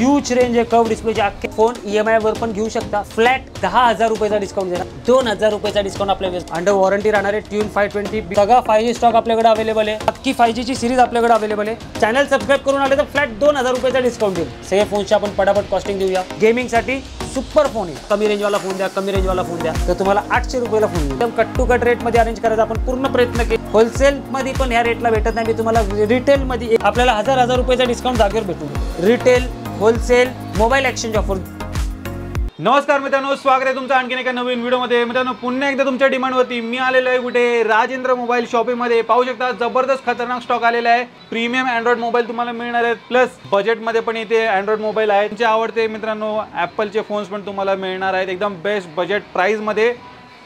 Huge range आहे curve डिस्प्लेचे अख्खे phone EMI वर पण घेऊ शकता। फ्लॅट 10,000 रुपयाचा डिस्काउंट देणार, 2,000 रुपयाचा डिस्काउंट आपल्याकडे अंडर वॉरंटी राहणार आहे। ट्यून 520 सगळा 5G स्टॉक आपल्याकडे अवेलेबल आहे, अख्खी 5G ची सिरीज आपल्याकडे अवेलेबल आहे। चॅनल सबस्क्राइब करून आले तर फ्लॅट 2,000 रुपयाचा डिस्काउंट देईल। सगळे फोनची आपण पटापट कॉस्टिंग देऊया। गेमिंग साठी सुपर फोन आहे, कमी रेंज वाला फोन द्या, कमी रेंज वाला फोन द्या तर तुम्हाला 800 रुपयाला फोन मिळेल। एकदम कट टू कट रेट मध्ये अरेंज करायचा आपण पूर्ण प्रयत्न केला। होलसेल मध्ये पण ह्या रेटला भेटत नाही, मी तुम्हाला रिटेल मध्ये आपल्याला 1000 रुपयाचा डिस्काउंट जागेवर भेटून retail wholesale mobile exchange offer. नमस्कार मित्रांनो, स्वागत आहे तुमचं आणखीन एका नवीन व्हिडिओमध्ये। मित्रांनो पुन्हा एकदा तुमच्या डिमांडवरती मी आलेलो आहे कुठे राजेंद्र मोबाईल शॉपिंगमध्ये। पाहू शकता जबरदस्त खतरनाक स्टॉक आलेला आहे। प्रीमियम अँड्रॉइड मोबाईल तुम्हाला मिळणार आहेत, प्लस बजेटमध्ये पण इथे अँड्रॉइड मोबाईल आहेत। तुमचे आवडते मित्रांनो ॲपलचे फोन्स पण तुम्हाला मिळणार आहेत एकदम बेस्ट बजेट प्राईजमध्ये।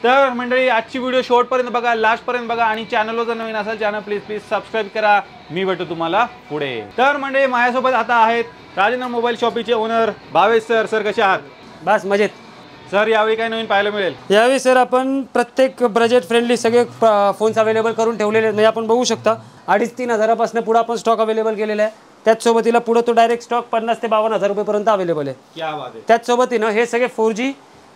तर मंडळी आजची व्हिडिओ शेवटपर्यंत बघा, लास्टपर्यंत बघा आणि चॅनलवर जर नवीन असाल चॅनल प्लीज सबस्क्राईब करा। मी भेटू तुम्हाला पुढे। तर मंडळी माझ्यासोबत आता आहेत राजेंद्र मोबाईल शॉपीचे ओनर भावेश सर। सर कसे आहात? बस मजेत सर। यावेळी काय नवीन पाहायला मिळेल? यावेळी सर आपण प्रत्येक बजेट फ्रेंडली सगळे फोन्स अवेलेबल करून ठेवलेले आहेत। म्हणजे आपण बघू शकता 2,500-3 हजारापासून पुढे आपण स्टॉक अवेलेबल केलेला आहे। त्याच सोबतीला पुढे तो डायरेक्ट स्टॉक 50,000 ते 52,000 रुपयेपर्यंत अवेलेबल आहे। क्या बात आहे। त्याच सोबतीनं हे सगळे 4G,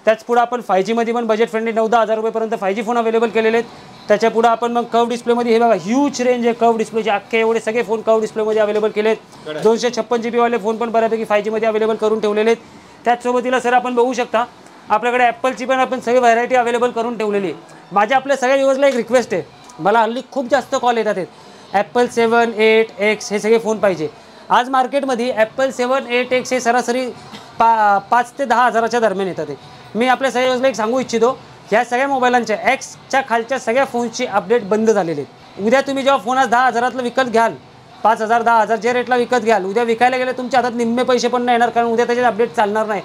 त्याच पुढे आपण 5G मध्ये पण बजेट फ्रेंडली 9-10 हजार रुपयेपर्यंत 5G फोन अवेलेबल केलेले आहेत। त्याच्या पुढे आपण मग कर्व डिस्प्लेमध्ये हे बघा ह्यूज रेंज आहे कर्व डिस्प्लेचे अख्खे एवढे सगळे फोन कर्व डिस्प्लेमध्ये अवेलेबल केले आहेत। 256 GB वाले फोन पण बऱ्यापैकी 5G मध्ये अवेलेबल करून ठेवलेले आहेत। त्याच सोबतीला सर आपण बघू शकता आपल्याकडे ॲपलची पण आपण सगळी व्हरायटी अवेलेबल करून ठेवलेली आहे। माझ्या आपल्या सगळ्या युजर्सला एक रिक्वेस्ट आहे, मला हल्ली खूप जास्त कॉल येतात आहेत ॲपल 7, 8X हे सगळे फोन पाहिजे। आज मार्केटमध्ये ॲपल 7, 8X हे सरासरी 5 ते 10 हजाराच्या दरम्यान येतात। मी आपल्या सगळ्या युजर्सला एक सांगू इच्छितो, ह्या सगळ्या मोबाईलांच्या Xच्या खालच्या सगळ्या फोन्सची अपडेट बंद झालेली आहेत। उद्या तुम्ही जेव्हा फोन आज 10 हजारातला विकत घ्याल, 5,000 10,000 जे रेटला विकत घ्याल, उद्या विकायला गेले तुमच्या हातात निम्मे पैसे पण नाही येणार, कारण उद्या त्याचे अपडेट चालणार नाही।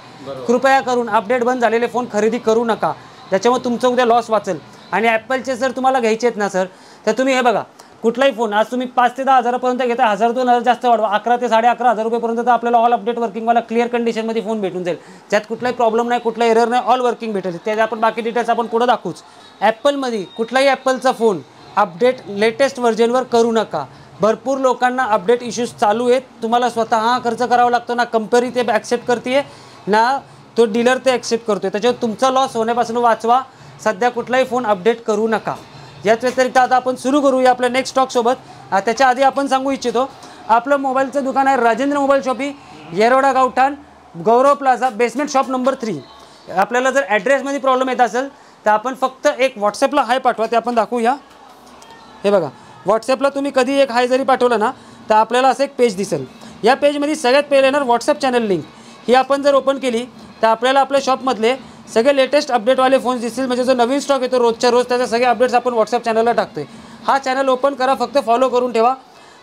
कृपया करून अपडेट बंद झालेले फोन खरेदी करू नका, त्याच्यामुळे तुमचं उद्या लॉस वाचेल। आणि ॲपलचे जर तुम्हाला घ्यायचे आहेत ना सर, तर तुम्ही हे बघा कुठलाही फोन आज तुम्ही 5 ते 10 हजारापर्यंत घेता, 1,000-2,000 जास्त वाढवा, 11 ते 11,500 रुपयेपर्यंत तर आपल्याला ऑल अपडेट वर्किंगवाला क्लिअर कंडिशनमध्ये फोन भेटून जाईल, ज्यात कुठलाही प्रॉब्लेम नाही, कुठला एरर नाही, ऑल वर्किंग भेटेल। त्याच्या आपण बाकी डिटेल्स आपण पुढे दाखवूच। ॲपलमध्ये कुठलाही ॲपलचा फोन अपडेट लेटेस्ट व्हर्जनवर करू नका। भरपूर लोकांना अपडेट इश्यूज चालू आहेत, तुम्हाला स्वतः खर्च करावा लागतो ना, कंपनी ते ॲक्सेप्ट करते ना तो डीलर ते ॲक्सेप्ट करतोय, त्याच्यावर तुमचा लॉस होण्यापासून वाचवा। सध्या कुठलाही फोन अपडेट करू नका। याच व्यतिरिक्त आता आपण सुरू करूया आपल्या नेक्स्ट स्टॉकसोबत। त्याच्या आधी आपण सांगू इच्छितो आपलं मोबाईलचं दुकान आहे राजेंद्र मोबाईल शॉपी, येरवडा गावठाण, गौरव प्लाझा, बेसमेंट शॉप नंबर 3। आपल्याला जर ॲड्रेसमध्ये प्रॉब्लेम येत असेल तर आपण फक्त एक व्हॉट्सअपला हाय पाठवा, ते आपण दाखवूया। हे बघा व्हॉट्सअपला तुम्ही कधी एक हाय जरी पाठवलं ना तर आपल्याला असं एक पेज दिसेल। या पेजमध्ये सगळ्यात पहिले येणार व्हॉट्सअप चॅनल लिंक, ही आपण जर ओपन केली तर आपल्याला आपल्या शॉपमधले सगळे लेटेस्ट अपडेटवाले फोन्स दिसतील। म्हणजे जो नवीन स्टॉक येतो रोजच्या रोज त्याचे सगळे अपडेट्स आपण व्हॉट्सअप चॅनलला टाकतोय। हा चॅनल ओपन करा, फक्त फॉलो करून ठेवा।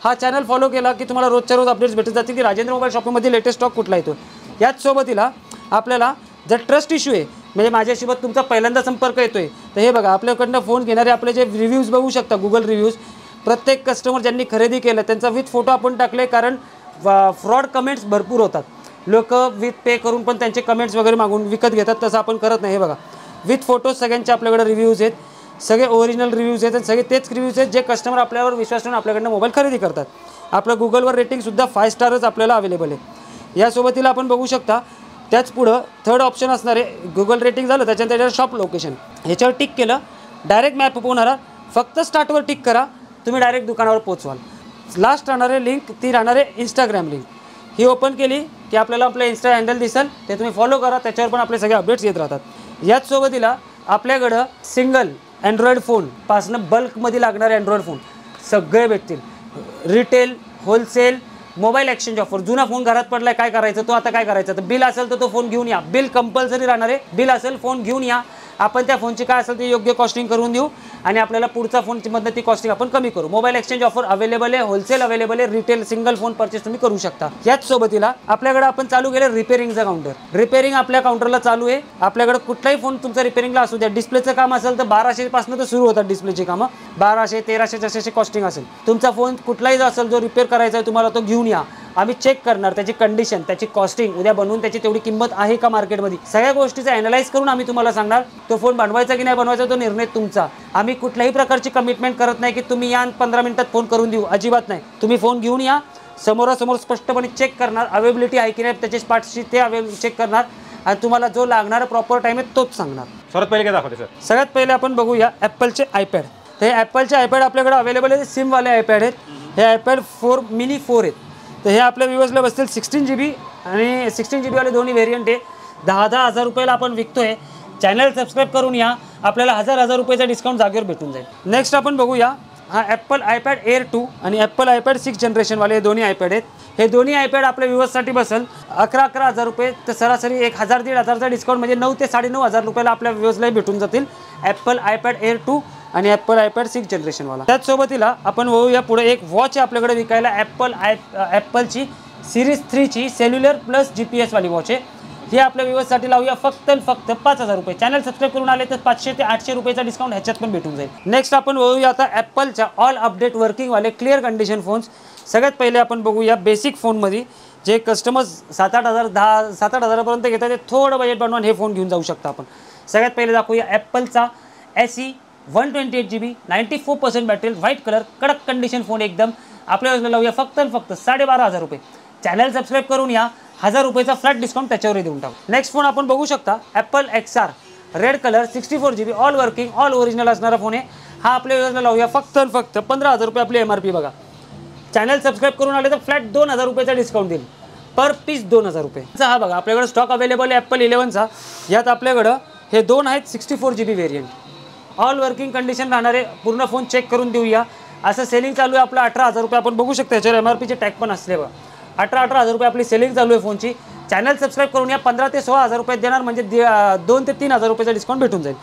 हा चॅनल फॉलो केला की तुम्हाला रोजच्या रोज अपडेट्स भेटत जातील की राजेंद्र मोबाईल शॉपिंगमध्ये लेटेस्ट स्टॉक कुठला येतो। याच सोबतीला आपल्याला जर ट्रस्ट इश्यू आहे, म्हणजे माझ्यासोबत तुमचा पहिल्यांदा संपर्क येतोय, तर हे बघा आपल्याकडनं फोन घेणारे आपले जे रिव्ह्यूज बघू शकता, गुगल रिव्ह्यूज, प्रत्येक कस्टमर ज्यांनी खरेदी केलं त्यांचा विथ फोटो आपण टाकले, कारण फ्रॉड कमेंट्स भरपूर होतात। लोक विथ पे करून पण त्यांचे कमेंट्स वगैरे मागून विकत घेतात, तसं आपण करत नाही। हे बघा विथ फोटोज सगळ्यांचे आपल्याकडे रिव्ह्यूज आहेत, सगळे ओरिजिनल रिव्ह्यूज आहेत आणि सगळे तेच रिव्ह्यूज आहेत जे कस्टमर आपल्यावर विश्वास ठेवून आपल्याकडनं मोबाईल खरेदी करतात। आपलं गुगलवर रेटिंगसुद्धा 5 स्टारच आपल्याला अवेलेबल आहे। यासोबतीला आपण बघू शकता त्याच पुढं थर्ड ऑप्शन असणार आहे गुगल रेटिंग झालं, त्याच्यानंतर त्याच्यावर शॉप लोकेशन, ह्याच्यावर टिक केलं डायरेक्ट मॅप पोहोचणार, फक्त स्टार्टवर टिक करा, तुम्ही डायरेक्ट दुकानावर पोचवाल। लास्ट राहणारे लिंक ती राहणारे इंस्टाग्राम लिंक, ही ओपन केली की आपल्याला आपलं इन्स्टा हँडल दिसेल, ते तुम्ही फॉलो करा, त्याच्यावर पण आपले सगळे अपडेट्स येत राहतात। याच सोबतीला आपल्याकडं सिंगल अँड्रॉइड फोनपासनं बल्कमध्ये लागणारे अँड्रॉइड फोन सगळे भेटतील। Retail wholesale mobile exchange offer. जुना फोन घरात पडलाय, काय करायचं, तो आता काय करायचं, तर बिल असेल तर तो फोन घेऊन या, बिल कंपल्सरी राहणार आहे, बिल असेल फोन घेऊन या, आपण त्या फोनची काय असेल ती योग्य कॉस्टिंग करून देऊ आणि आपल्याला पुढचा फोनची मधनं ती कॉस्टिंग आपण कमी करू। मोबाईल एक्सचेंज ऑफर अवेलेबल आहे, होलसेल अवेलेबल आहे, रिटेल सिंगल फोन परचेस तुम्ही करू शकता। याच सोबतीला आपल्याकडे आपण चालू केलं रिपेअरिंगचा काउंटर। रिपेअरिंग आपल्या काउंटरला चालू आहे। आपल्याकडे कुठलाही फोन तुमचा रिपेअरिंगला असू द्या, डिस्प्लेचं काम असेल तर 1200 पासून तर सुरू होतात डिस्प्लेची कामं, 1200 1300 जसे कॉस्टिंग असेल। तुमचा फोन कुठलाही असेल जो रिपेअर करायचा आहे तुम्हाला, तो घेऊन या, आम्ही चेक करणार त्याची कंडिशन, त्याची कॉस्टिंग, उद्या बनवून त्याची तेवढी किंमत आहे का मार्केटमध्ये, सगळ्या गोष्टीचा ॲनालाइज करून आम्ही तुम्हाला सांगणार तो फोन बनवायचा की नाही बनवायचा तो निर्णय तुमचा। आम्ही कुठल्याही प्रकारची कमिटमेंट करत नाही की तुम्ही या 15 मिनिटात फोन करून देऊ, अजिबात नाही। तुम्ही फोन घेऊन या, समोरासमोर स्पष्टपणे चेक करणार, अवेलेबिलिटी आहे की नाही त्याचे पार्ट्सची ते चेक करणार आणि तुम्हाला जो लागणारा प्रॉपर टाईम आहे तोच सांगणार. सर्वात पहिले काय दाखवते सर? सगळ्यात पहिले आपण बघूया ॲपलचे आयपॅड. तर हे ॲपलचे आयपॅड आपल्याकडे अवेलेबल आहे, सिमवाले आयपॅड आहेत. हे आयपॅड 4 मिनी 4 आहेत. तर हे आपल्या व्ह्यूअर्सला बसतील 16 GB आणि 16 GB वाले दोन्ही व्हेरियंट आहे. 10-10 हजार रुपयाला आपण विकतोय. चॅनल सबस्क्राईब करून या, आपल्याला 1000 रुपयाचा डिस्काउंट जागेवर भेटून जाईल. नेक्स्ट आपण बघूया हा ॲपल आयपॅड एअर 2 आणि ॲपल आयपॅड 6 जनरेशनवाले हे दोन्ही आयपॅड आहेत. हे दोन्ही आयपॅड आपल्या व्ह्यूअर्ससाठी बसेल 11-11 हजार रुपये. तर सरासरी 1000-1500चा डिस्काउंट म्हणजे 9 ते 9.5 हजार रुपयाला आपल्या व्ह्यूअर्सलाही भेटून जातील ॲपल आयपॅड एअर 2 आणि ॲपल आयपॅड 6 जनरेशनवाला. त्याचसोबतीला आपण बघूया पुढे एक वॉच आहे आपल्याकडे विकायला. ॲपलची सिरीज 3ची सेल्युलर प्लस GPS वाली वॉच आहे. ही आपल्या व्ह्यूअर्ससाठी लावूया फक्त 5000 रुपये. चॅनल सबस्क्राईब करून आले तर 500 ते 800 रुपयाचा डिस्काउंट ह्याच्यात पण भेटून जाईल. नेक्स्ट आपण बघूया आता ॲपलच्या ऑल अपडेट वर्किंगवाले क्लिअर कंडिशन फोन्स. सगळ्यात पहिले आपण बघूया बेसिक फोनमध्ये जे कस्टमर्स 7-8 हजार 7-8 हजारापर्यंत घेतात ते थोडं बजेट बनवून हे फोन घेऊन जाऊ शकता आपण. सगळ्यात पहिले दाखवूया ॲपलचा SE 128 GB 94% battery, white colour, कडक कंडिशन फोन एकदम. आपल्या लावूया फक्त 12,500 रुपये. चॅनल सबस्क्राईब करून या, 1000 रुपयाचा फ्लॅट डिस्काउंट त्याच्यावरही देऊन टाकू. नेक्स्ट फोन आपण बघू शकता Apple XR red colour 64 GB all working all original असणारा फोन आहे. हा आपल्या व्ह्यूअर्सला लावूया फक्त 15,000 रुपये आपली MRP बघा. चॅनल सबस्क्राईब करून आले तर फ्लॅट 2000 रुपयाचा डिस्काउंट देईल. पर पीस 2000 रुपये. हा बघा आपल्याकडे स्टॉक अवेलेबल आहे ॲपल 11चा. यात आपल्याकडं हे 2 आहेत 64 GB variant. All working condition राहणारे पूर्ण फोन चेक करून देऊया. असं सेलिंग चालू आहे आपलं 18,000 रुपये. आपण बघू शकता याच्यावर MRPचे टॅग पण असले बघा. 18,000 रुपये आपली सेलिंग चालू आहे फोनची. चॅनल सबस्क्राईब करून या 15 ते 16 हजार रुपये देणार म्हणजे 2 ते 3 हजार रुपयाचा डिस्काउंट भेटून जाईल.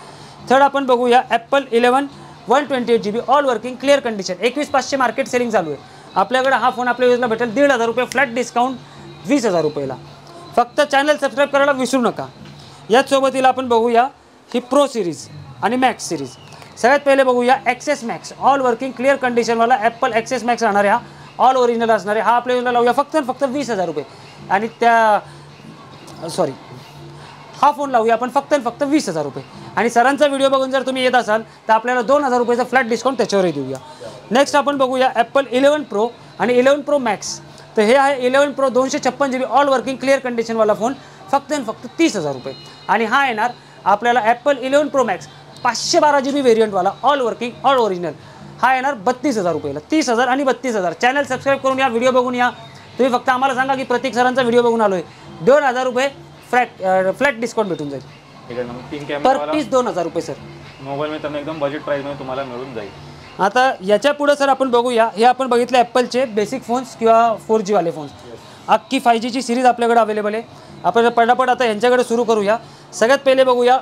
थर्ड आपण बघूया Apple 11 128 GB all working clear condition 21,500 market selling चालू आहे. आपल्याकडे हा फोन आपल्या यूजला भेटेल 1,500 रुपये फ्लॅट डिस्काउंट 20,000 रुपयाला. फक्त चॅनल सबस्क्राईब करायला विसरू नका. याच सोबतीला आपण बघूया ही प्रो सिरीज आणि मॅक्स सिरीज. सगळ्यात पहिले बघूया XS max all working clear कंडिशनवाला ॲपल एक्सेस मॅक्स राहणार आहे. हा ऑल ओरिजिनल असणार आहे. हा आपल्या यूजला लावूया फक्त 20,000 रुपये आणि हा फोन लावूया आपण फक्त 20,000 रुपये. आणि सरांचा व्हिडिओ बघून जर तुम्ही येत असाल तर आपल्याला 2,000 रुपयाचा फ्लॅट डिस्काउंट त्याच्यावरही देऊया. नेक्स्ट आपण बघूया ॲपल 11 प्रो आणि 11 प्रो मॅक्स. तर हे आहे 11 pro 256 GB all working clear कंडिशनवाला फोन फक्त 30,000 रुपये. आणि हा येणार आपल्याला ॲपल 11 प्रो मॅक्स 512 GB व्हेरियंटवाला ऑल वर्किंग ऑल ओरिजिनल. हा येणार 32,000 रुपयाला. 30,000 आणि 32,000. चॅनल सबस्क्राईब करून या, व्हिडिओ बघून या. तुम्ही फक्त आम्हाला सांगा की प्रतीक सरांचा व्हिडिओ बघून आलोय. 2,000 रुपये फ्लॅट डिस्काउंट भेटून जाईल. पर पीस 2,000 रुपये सर. मोबाईल में एकदम बजेट प्राइसमध्ये तुम्हाला मिळून जाईल. आता याच्या पुढे सर आपण बघूया हे आपण बघितले ॲपलचे बेसिक फोन्स किंवा 4G वाले फोन्स. अख्खी 5Gची सिरीज आपल्याकडे अवेलेबल आहे. आपण पटापट आता यांच्याकडे सुरू करूया. सगळ्यात पहिले बघूया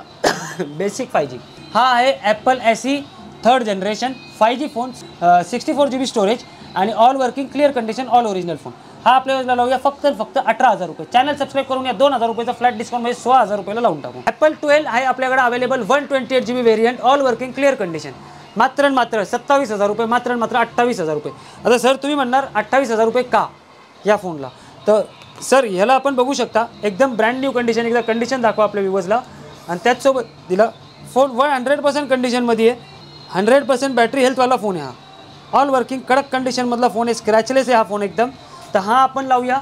बेसिक 5G. हा आहे Apple SE 3rd generation 5G phone 64 GB storage आणि all working clear condition all original phone. हा आपल्याला लावूया फक्त 18,000 रुपये. चॅनल सबस्क्राईब करून या, 2,000 रुपयाचा फ्लॅट डिस्काउंट म्हणजे 16,000 रुपयाला लावून टाकू. ॲपल 12 आहे आपल्याकडे available 128 GB variant all working clear condition मात्र 27,000 रुपये. मात्र 28,000 रुपये. आता सर तुम्ही म्हणणार 28,000 रुपये का या फोनला? तर सर ह्याला आपण बघू शकता एकदम ब्रँड न्यू कंडिशन. एकदा कंडिशन दाखवा आपल्या व्ह्यूअर्सला. आणि त्याचसोबत दिला फोन 100% कंडिशनमध्ये आहे. 100% बॅटरी हेल्थवाला फोन आहे. हा ऑल वर्किंग कडक कंडिशनमधला फोन आहे. स्क्रॅचलेस आहे हा फोन एकदम. तर हा आपण लावूया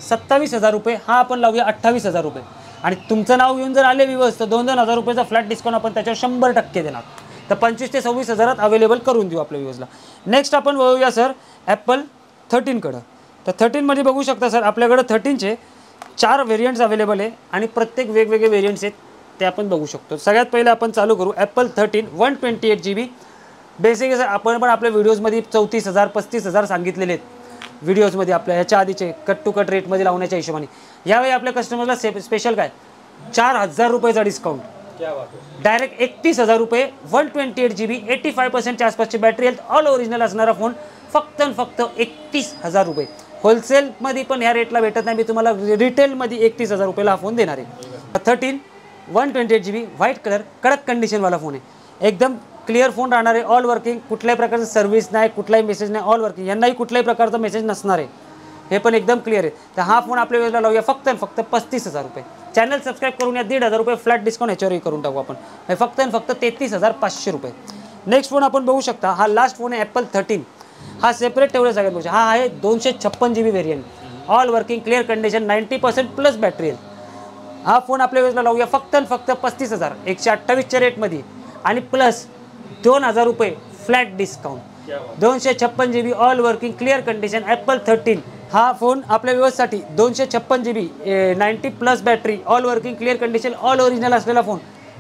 27,000 रुपये. हा आपण लावूया 28,000 रुपये. आणि तुमचं नाव घेऊन जर आले व्ह्यूअर्स तर 2,000 रुपयाचा फ्लॅट डिस्काउंट आपण त्याच्यावर 100% देणार. तर 25,000 ते 26,000 अवेलेबल करून देऊ आपल्या व्ह्यूअर्सला. नेक्स्ट आपण बघूया सर ॲपल 13कडं. तर 13मध्ये बघू शकता सर आपल्याकडं 13चे 4 व्हेरियंट्स अवेलेबल आहे आणि प्रत्येक वेगवेगळे व्हेरियंट्स आहेत ते आपण बघू शकतो. सगळ्यात पहिले आपण चालू करू ॲपल 13 128 GB बेसिक. सर आपण पण आपल्या व्हिडिओजमध्ये 34,000 35,000 सांगितलेले आहेत व्हिडिओजमध्ये आपल्या ह्याच्या आधीचे कट टू कट रेटमध्ये लावण्याच्या हिशोबाने. यावेळी आपल्या कस्टमरला स्पेशल काय 4,000 रुपयाचा डिस्काउंट. डायरेक्ट 31,000 रुपये 128 GB 85%च्या आसपासची बॅटरी हेल्थ ऑल ओरिजिनल असणारा फोन फक्त 31,000 रुपये. होलसेलमध्ये पण ह्या रेटला भेटत नाही. मी तुम्हाला रिटेलमध्ये 31,000 रुपयाला हा फोन देणार आहे. 13 128 GB व्हाईट कलर कडक कंडिशनवाला फोन आहे. एकदम क्लिअर फोन राहणार आहे. ऑल वर्किंग कुठल्याही प्रकारचं सर्व्हिस नाही, कुठलाही मेसेज नाही. ऑल वर्किंग यांनाही कुठल्याही प्रकारचा मेसेज नसणार आहे. हे पण एकदम क्लिअर आहे. तर हा फोन आपल्या वेळेला लावूया फक्त 35,000 रुपये. चॅनल सबस्क्राईब करून या, 1,500 रुपये फ्लॅट डिस्काउंट ह्याच्यावरही करून टाकू आपण. हे फक्त 33,500 रुपये. नेक्स्ट फोन आपण बघू शकता हा लास्ट फोन आहे ॲपल 13 हा सेपरेट तेवढे सगळ्यात गोष्ट. हा आहे 256 GB variant, all working, clear condition, 90% plus battery आहे. हा फोन आपल्या वेळेला लावूया फक्त 35,000 128च्या रेटमध्ये आणि प्लस 2,000 रुपये flat discount. 256 GB all working, clear condition, Apple 13. हा फोन आपल्या व्यवस्थेसाठी 256 GB 90 plus battery, all working, clear condition, all original असलेला फोन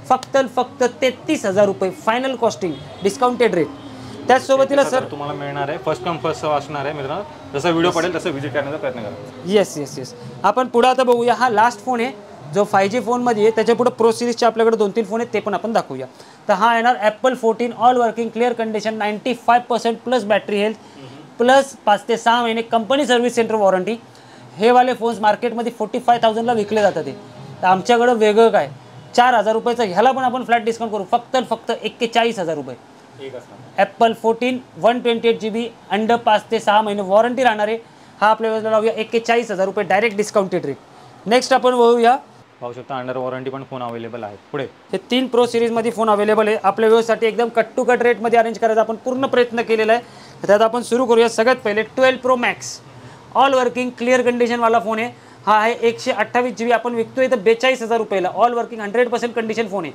फक्त 33,000 रुपये फायनल कॉस्टिंग, डिस्काउंटेड रेट. त्याचसोबतीला सर तुम्हाला मिळणार आहे, फर्स्ट कम फर्स्ट असणार आहे मित्रांनो. जसा व्हिडिओ पडेल तसं व्हिजिट करण्याचा प्रयत्न करा. येस. आपण पुढे आता बघूया. हा लास्ट फोन आहे जो 5G फोनमध्ये आहे. त्याच्या पुढे प्रो सिरीजचे आपल्याकडे 2-3 फोन आहेत, ते पण आपण दाखवूया. तर हा येणार Apple 14 all working, clear condition, 95% plus battery health, plus 5 ते 6 महिने कंपनी सर्व्हिस सेंटर वॉरंटी. हे वाले फोन्स मार्केटमध्ये 45,000ला विकले जातात. ते तर आमच्याकडं वेगळं काय 4,000 रुपयाचं ह्याला पण आपण फ्लॅट डिस्काउंट करू फक्त 41,000 रुपये. ॲपल 14 128 GB अंडर 5 ते 6 महिने वॉरंटी राहणार आहे. हा आपल्या वेळेला लावूया 41,000 रुपये डायरेक्ट डिस्काउंटेड रेट. नेक्स्ट आपण बघूया. पाहू शकता अंडर वॉरंटी पण फोन अवेलेबल आहे. पुढे हे 3 प्रो सिरीजमध्ये फोन अवेलेबल आहे. आपल्या व्यवस्थेसाठी एकदम कट टू कट रेटमध्ये अरेंज करायचा आपण पूर्ण प्रयत्न केलेला आहे. त्यात आपण सुरू करूया. सगळ्यात पहिले 12 pro max all working, clear कंडिशनवाला फोन आहे. हा आहे 128 GB, आपण विकतोय तर 42,000 रुपयाला. ऑल वर्किंग 100% कंडिशन फोन आहे.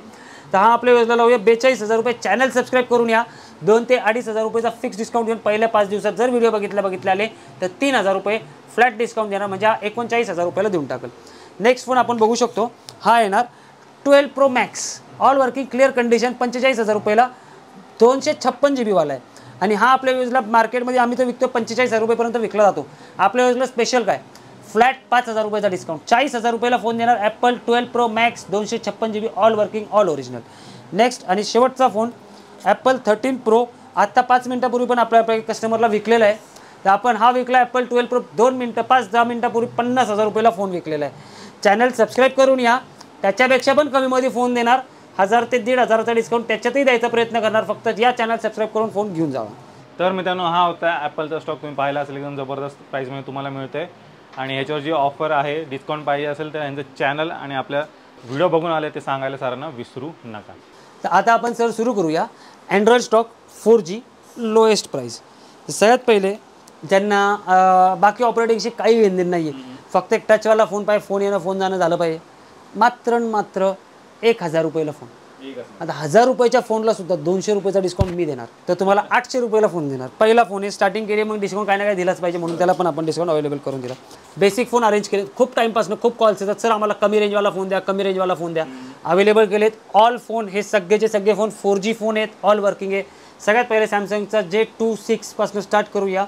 तर हा आपल्या वेळेला लावूया 42,000 रुपये. चॅनल सबस्क्राईब करून या. 2 ते 2,500 रुपयाचा फिक्स डिस्काउंट घेऊन पहिल्या 5 दिवसात जर व्हिडिओ बघितले आले तर 3,000 रुपये फ्लॅट डिस्काउंट देणार, म्हणजे हा 39,000 रुपयाला देऊन टाकेल. नेक्स्ट फोन आपण बघू शकतो. हा येणार 12 pro max all working, clear condition, 45,000 रुपयाला, 256 GB वाला आहे. आणि हा आपल्या वेळेला मार्केटमध्ये आम्ही तर विकतो 45,000 रुपयेपर्यंत विकला जातो. आपल्या वेळेला स्पेशल काय फ्लॅट 5,000 रुपयाचा डिस्काउंट, 40,000 रुपयाला फोन देणार. Apple 12 pro max 256 GB all working, all original. Next आणि शेवटचा फोन ॲपल 13 प्रो. आत्ता 5 मिनिटापूर्वी पण आपल्या कस्टमरला विकलेला आहे. तर आपण हा विकला ॲपल 12 प्रो 5-10 मिनिटापूर्वी 50,000 रुपयाला फोन विकलेला आहे. चॅनल सबस्क्राईब करून या. त्याच्यापेक्षा पण कमीमध्ये फोन देणार, 1,000 ते 1,500चा डिस्काउंट त्याच्यातही द्यायचा प्रयत्न करणार. फक्त या चॅनल सबस्क्राईब करून फोन घेऊन जावा. तर मित्रांनो हा होता ॲपलचा स्टॉक. तुम्ही पाहिला असेल एकदम जबरदस्त प्राईसमध्ये तुम्हाला मिळते. आणि ह्याच्यावर जी ऑफर आहे, डिस्काउंट पाहिजे असेल तर यांचं चॅनल आणि आपल्या व्हिडिओ बघून आले ते सांगायला सरांना विसरू नका. तर आता आपण सर सुरू करूया. Android stock 4G lowest price. सगळ्यात पहिले ज्यांना बाकी ऑपरेटिंगशी काही घेणदेण नाही आहे, फक्त एक टचवाला फोन पाहिजे, फोन येणं फोन जाणं झालं पाहिजे, मात्र 1,000 रुपयाला फोन. आता 1,000 रुपयाच्या फोनला सुद्धा 200 रुपयाचा डिस्काउंट मी देणार. तर तुम्हाला 800 रुपयाला फोन देणार. पहिला फोन आहे, स्टार्टिंग केली, मग डिस्काउंट काय ना काय दिलाच पाहिजे, म्हणून त्याला पण आपण डिस्काउंट अवेलेबल करून दिला. बेसिक फोन अरेंज केले. खूप टाईमपासून खूप कॉल्स येतात, सर आम्हाला कमी रेंजवाला फोन द्या, कमी रेंजवाला फोन द्या. अवेलेबल केलेत ऑल फोन. हे सगळेचे सगळे फोन 4G फोन आहेत, ऑल वर्किंग आहे. सगळ्यात पहिले सॅमसंगचा J26 पासून स्टार्ट करूया.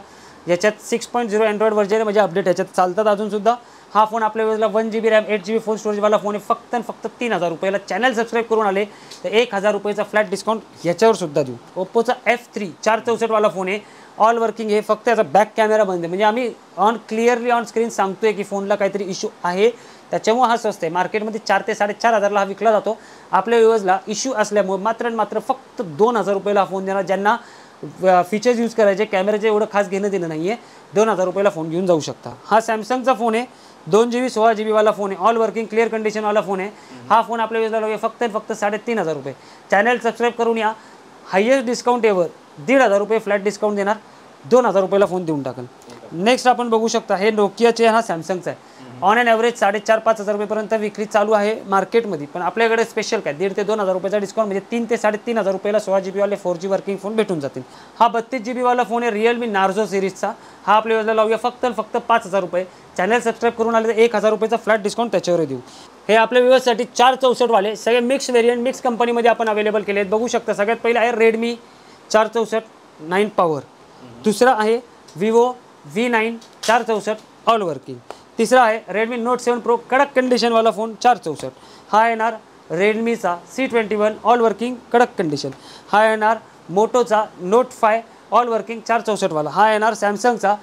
याच्यात 6.0 अँड्रॉइड व्हर्जन आहे, म्हणजे अपडेट याच्यात चालतात अजूनसुद्धा. हा फोन आपल्या वेळेला 1 GB रॅम 8 GB फोन स्टोरेजवाला फोन आहे. फक्त 3,000 रुपयाला. चॅनल सबस्क्राईब करून आले तर 1,000 रुपयाचा फ्लॅट डिस्काउंट याच्यावर सुद्धा देऊ. ओप्पोचा F3 464 वाला फोन आहे, ऑल वर्किंग आहे. फक्त याचा बॅक कॅमेरा बंद आहे, म्हणजे आम्ही क्लिअरली ऑन स्क्रीन सांगतोय की फोनला काहीतरी इश्यू आहे, त्याच्यामुळे हा स्वस्त आहे. मार्केटमध्ये 4 ते 4,500ला हा विकला जातो. आपल्या व्ह्यूअर्सला इश्यू असल्यामुळे मात्र फक्त 2,000 रुपयाला हा फोन देणार. ज्यांना फीचर्स यूज करायचे, कॅमेऱ्याचे एवढं खास घेणं दिलं नाही आहे, 2,000 रुपयाला फोन घेऊन जाऊ शकता. हा सॅमसंगचा फोन आहे, 2 GB 16 GB वाला फोन आहे, ऑल वर्किंग, क्लिअर कंडिशनवाला फोन आहे. हा फोन आपल्या वेळेला फक्त 3,500 रुपये. चॅनल सबस्क्राईब करून या. हायेस्ट डिस्काउंट एवर 1,500 रुपये फ्लॅट डिस्काउंट देणार. 2,000 रुपयाला फोन देऊन टाकेल. नेक्स्ट आपण बघू शकता, हे नोकियाचे, हा सॅमसंगचा आहे. ऑन अँड ॲव्हरेज 4,500-5,000 रुपयेपर्यंत विक्री चालू आहे मार्केटमध्ये. पण आपल्याकडे स्पेशल काय 1,500 ते 2,000 रुपयाचा डिस्काउंट, म्हणजे 3,000 ते 3,500 रुपयाला 16 GB वाले 4G वर्किंग फोन भेटून जातील. हा 32 GB वाला फोन आहे, रिअलमी नार्झो सिरीजचा. हा आपल्या वेळेला लावूया फक्त 5,000 रुपये. चॅनल सबस्क्राईब करून आले तर 1,000 रुपयाचा फ्लॅट डिस्काउंट त्याच्यावर देऊ. हे आपल्या व्ह्यूअर्ससाठी 464 वाले सगळे मिक्स व्हेरियंट मिक्स कंपनीमध्ये आपण अवेलेबल केले आहेत. बघू शकता. सगळ्यात पहिला आहे रेडमी 464 9 पॉवर. दुसरा आहे विवो V9 464 ऑल वर्किंग. तिसरा आहे रेडमी नोट 7 प्रो कडक कंडिशनवाला फोन 464. हा येणार रेडमीचा C21 ऑल वर्किंग कडक कंडिशन. हा येणार मोटोचा नोट 5 ऑल वर्किंग 464 वाला. हा येणार सॅमसंगचा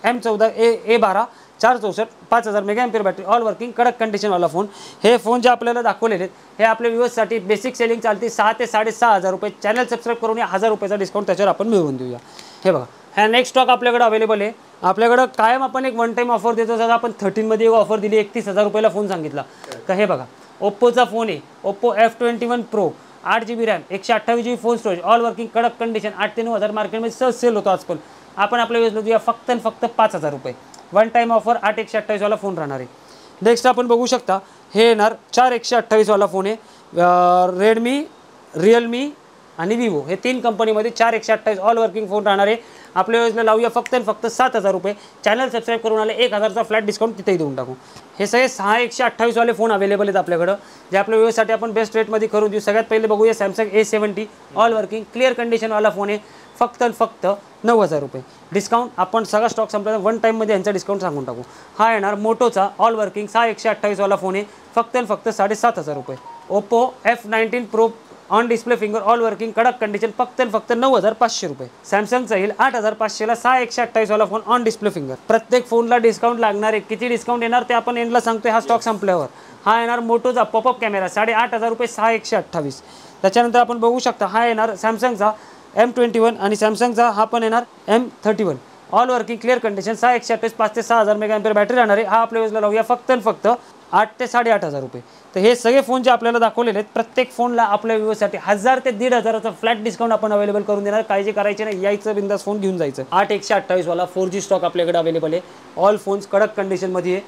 M14 A12 464 5,000 मेगाएम्पियर battery all working कडक कंडिशनवाला फोन. हे फोन जे आपल्याला दाखवलेले आहेत हे आपल्या व्ह्यूअर्ससाठी बेसिक सेलिंग चालते 6,000 ते 6,500 रुपये. चॅनल सबस्क्राईब करून या. 1,000 रुपयाचा डिस्काउंट त्याच्यावर आपण मिळवून देऊया. हे बघा, ह्या नेक्स्ट स्टॉक आपल्याकडे अवेलेबल आहे. आपल्याकडं कायम आपण एक वन टाईम ऑफर देतो. जसं आपण 13मध्ये एक ऑफर दिली, 31,000 रुपयाला फोन सांगितला. तर हे बघा, ओप्पोचा फोन आहे, Oppo F21 pro 8 GB RAM 128 GB phone storage all working कडक कंडिशन 8 ते 9,000 मार्केटमध्ये सहज सेल होतो आज. पण आपण आपल्या व्ह्यूअर्सला देऊया फक्त आणि फक्त 5,000 रुपये. वन टाईम ऑफर 8/128 वाला फोन राहणार आहे. नेक्स्ट आपण बघू शकता हे येणार 4/128 वाला फोन आहे. रेडमी, रिअलमी आणि विवो हे 3 कंपनीमध्ये 4/128 ऑल वर्किंग फोन राहणार आहे. आपल्या योजना लावूया फक्त आणि फक्त 7,000 रुपये. चॅनल सबस्क्राईब करून आले 1,000चा फ्लॅट डिस्काउंट तिथेही देऊन टाकू. हे सगळे 6/128 वाले फोन अवेलेबल आहेत आपल्याकडं, जे आपल्या व्ह्यूअर्ससाठी आपण बेस्ट रेटमध्ये करून देऊ. सगळ्यात पहिले बघूया Samsung A70 all working clear कंडिशनवाला फोन आहे. फक्त आणि फक्त 9,000 रुपये डिस्काउंट. आपण सगळा स्टॉक संपल्यावर वन टाईममध्ये यांचा डिस्काउंट सांगून टाकू. हा येणार मोटोचा ऑल वर्किंग 6/128 वाला फोन आहे. फक्त आणि फक्त 7,500 रुपये. Oppo F19 pro on display finger all working कडक कंडिशन फक्त आणि फक्त 9,500 रुपये. सॅमसंगचा येईल 8,500ला 6/128 वाला फोन ऑन डिस्प्ले फिंगर. प्रत्येक फोनला डिस्काउंट लागणार आहे. किती डिस्काउंट येणार ते आपण एंडला सांगतोय हा स्टॉक संपल्यावर. हा येणार मोटोचा पॉपअप कॅमेरा 8,500 रुपये 6/128. त्याच्यानंतर आपण बघू शकता हा येणार सॅमसंगचा M21 आणि सॅमसंगचा हा पण येणार M31 all working clear condition 6/128 5 ते 6,000 मेगाअँपिअर बॅटरी राहणार आहे. हा आपल्या वेळेला लावूया फक्त आणि फक्त 8 ते 8,500 रुपये. तर हे सगळे फोन जे आपल्याला दाखवलेले आहेत प्रत्येक फोनला आपल्या व्ह्यूअर्ससाठी 1,000 ते 1,500चा फ्लॅट डिस्काउंट आपण अवेलेबल करून देणार. काळजी करायची नाही, यायचं बिंदास फोन घेऊन जायचं. 8/128 वाला 4G स्टॉक आपल्याकडे अवेलेबल आहे. ऑल फोन्स कडक कंडिशनमध्ये आहे.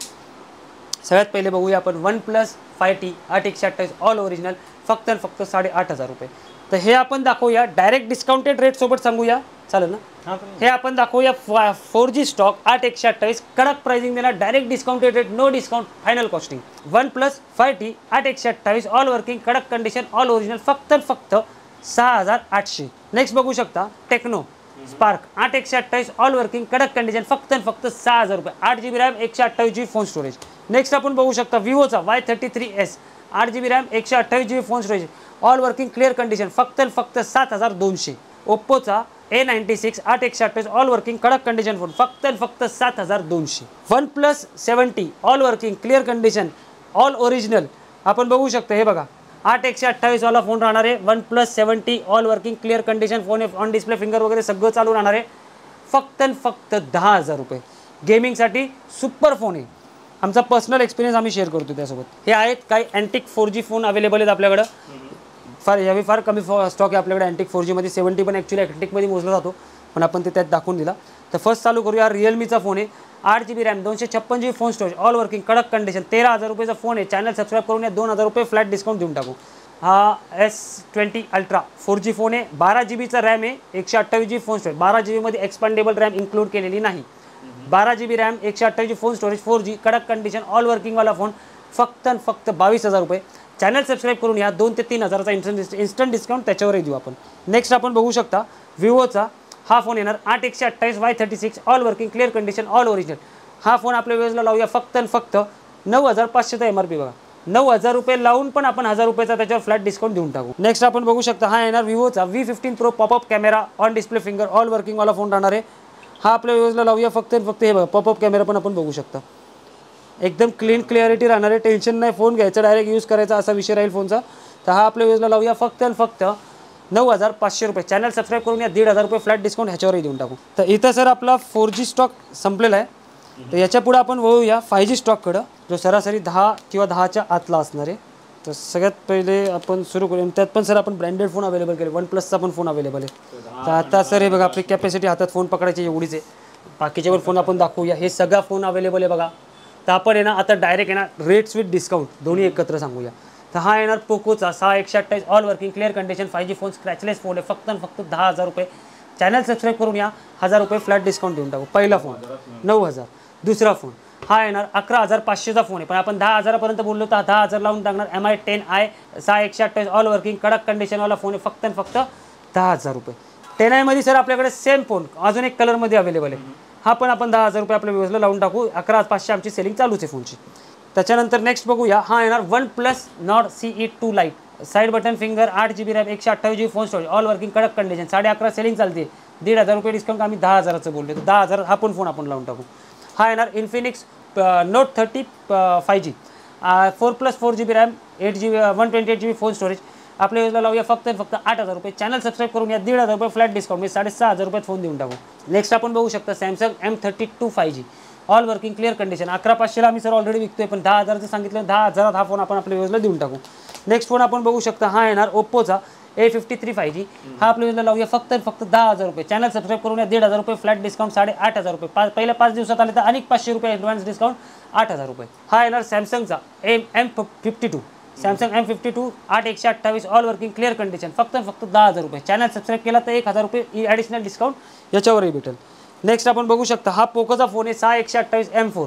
सगळ्यात पहिले बघूया आपण OnePlus 5T 8/128 ऑल ओरिजिनल फक्त आणि फक्त 8,500 रुपये. तर हे आपण दाखवूया डायरेक्ट डिस्काउंटेड रेट सोबत सांगूया, चालेल ना? हे आपण दाखवूया 4G स्टॉक 8/128 कडक प्राइसिंग देणार. Direct discounted rate, no discount, final costing. OnePlus 5T 8/128 all working कडक कंडिशन ऑल ओरिजिनल फक्त आणि फक्त 6,800. नेक्स्ट बघू शकता टेक्नो स्पार्क 8/128 ऑल वर्किंग कडक कंडिशन फक्त आणि फक्त 6,000 रुपये. 8GB RAM 128GB phone storage. Next आपण बघू शकता विवोचा Y33s 8GB RAM 128GB phone storage all working clear condition फक्त आणि फक्त 7,200. ओप्पोचा A96 8/128 ऑल वर्किंग कडक कंडिशन फोन फक्त आणि फक्त 7,200. OnePlus 70 all working clear condition all original आपण बघू शकता. हे बघा 8/128 वाला फोन राहणार आहे. OnePlus 70 all working clear condition phone आहे. ऑन डिस्प्ले फिंगर वगैरे सगळं चालू राहणार आहे. फक्त आणि फक्त 10,000 रुपये. गेमिंगसाठी सुपर फोन आहे. आमचा पर्सनल एक्सपिरियन्स आम्ही शेअर करतो त्यासोबत. हे आहेत काही अँटिक 4G फोन अवेलेबल आहेत आपल्याकडं. फार कमी स्टॉक आहे आपल्याकडे अँटिक 4Gमध्ये. 70 पण ॲक्च्युली अँटिकमध्ये मोजला जातो, पण आपण ते त्यात दाखवून दिला. तर फर्स्ट चालू करूया. रिअलमीचा फोन आहे 8GB RAM 256GB phone storage all working कडक कंडिशन 13,000 रुपयेचा फोन आहे. चॅनल सबस्क्राईब करून या 2,000 रुपये फ्लॅट डिस्काउंट देऊन टाकू. हा S20 अल्ट्रा 4G फोन आहे. 12GBचा रॅम आहे 128GB फोन स्टोरेज. 12GBमध्ये एक्सपांडेबल रॅम इन्क्लूड केलेली नाही. 12GB RAM 128GB phone storage 4G कडक कंडिशन ऑल वर्किंगवाला फोन फक्त आणि फक्त 22,000 रुपये. चॅनल सबस्क्राईब करून या 2 ते 3,000चा इन्स्टंट डिस्काउंट त्याच्यावरही देऊ आपण. नेक्स्ट आपण बघू शकता विवोचा हा फोन येणार 8/128 Y36 all working clear condition all original. हा फोन आपल्या व्ह्यूअर्सला लावूया फक्त आणि फक्त 9,500चा MRP बघा. 9,000 रुपये लावून पण आपण 1,000 रुपयाचा त्याच्यावर फ्लॅट डिस्काउंट देऊन टाकू. नेक्स्ट आपण बघू शकता हा येणार विवोचा V15 pro popup camera on display finger all वर्किंगवाला फोन राहणार आहे. हा आपल्या व्ह्यूअर्सला लावूया फक्त आणि फक्त. हे बघा पॉपअप कॅमेरा पण आपण बघू शकता. एकदम क्लीन क्लिअरिटी राहणार आहे. टेन्शन नाही, फोन घ्यायचा डायरेक्ट यूज करायचा असा विषय राहील फोनचा. तर हा आपल्या व्ह्यूअर्सला लावूया फक्त आणि फक्त 9,500 रुपये. चॅनल सबस्क्राईब करून या 1,500 रुपये फ्लॅट डिस्काउंट ह्याच्यावरही देऊन टाकू. तर इथं सर आपला 4G स्टॉक संपलेला आहे. तर याच्या पुढे आपण वळूया 5G स्टॉककडं, जो सरासरी 10 किंवा 10च्या आतला असणार आहे. तर सगळ्यात पहिले आपण सुरू करूया. त्यात पण सर आपण ब्रँडेड फोन अवेलेबल केले. OnePlusचा पण फोन अवेलेबल आहे. तर आता सर हे बघा आपली कॅपॅसिटी हातात फोन पकडायची एवढीच आहे. बाकीचे पण फोन आपण दाखवूया. हे सगळा फोन अवेलेबल आहे बघा. तर आपण येणार आता डायरेक्ट येणार रेट्स विथ डिस्काउंट दोन्ही एकत्र सांगूया. तर हा येणार पोकोचा 6/128 all working clear condition 5G phone scratchless phone आहे. फक्त आणि फक्त 10,000 रुपये. चॅनल सबस्क्राईब करून या 1,000 रुपये फ्लॅट डिस्काउंट देऊन टाकू. पहिला फोन 9,000. दुसरा फोन हा येणार 11,500चा फोन आहे, पण आपण 10,000पर्यंत बोललो तर 10,000 लावून टाकणार. MI 10i 6/128 ऑल वर्किंग कडक कंडिशनवाला फोन आहे. फक्त आणि फक्त 10,000 रुपये. 10i मध्ये सर आपल्याकडे सेम फोन अजून एक कलरमध्ये अवेलेबल आहे. हा पण आपण 10,000 रुपये आपल्या व्ह्यूअर्सला लावून टाकू. 11,500 आमची सेलिंग चालूच आहे फोनची. त्याच्यानंतर नेक्स्ट बघूया. हा येणार OnePlus Nord CE2 Lite side button finger 8GB RAM 128GB phone storage all working कडक कंडिशन 11,500 सेलिंग चालते. 1,500 रुपये डिस्काउंट आम्ही 10,000चं बोलले, तर 10,000 हा पण फोन आपण लावून टाकू. हा येणार Infinix Note 30 5G 4+4GB RAM 128GB phone storage आपल्या व्ह्यूअर्सला लावूया फक्त 8,000 रुपये. चॅनल सबस्क्राईब करून या 1,500 रुपये फ्लॅट डिस्काउंट म्हणजे 6,500 रुपयात फोन देऊन टाकू. नेक्स्ट आपण बघू शकता Samsung M32 5G all working clear condition 11,500ला आम्ही सर ऑलरेडी विकतोय, पण 10,000चं सांगितलं. 10,000 हा फोन आपण आपल्या व्ह्यूअर्सला देऊन टाकू. नेक्स्ट फोन आपण बघू शकता हा येणार ओप्पोचा A53 5G हा आपल्याला लावूया फक्त आणि फक्त 10,000 रुपये. चॅनल सबस्क्राईब करून या 1,500 रुपये फ्लॅट डिस्काउंट 8,500 रुपये. पहिल्या 5 दिवसात आले तर अनेक 500 रुपये ॲडव्हान्स डिस्काउंट 8,000 रुपये. हा येणार सॅमसंगचा M52 Samsung M52 8/128 all working clear condition फक्त 10,000 रुपये. चॅनल सबस्क्राईब केला तर 1,000 रुपये ॲडिशनल डिस्काउंट याच्यावरही भेटेल. नेक्स्ट आपण बघू शकता हा पोकोचा फोन आहे 6/128 M4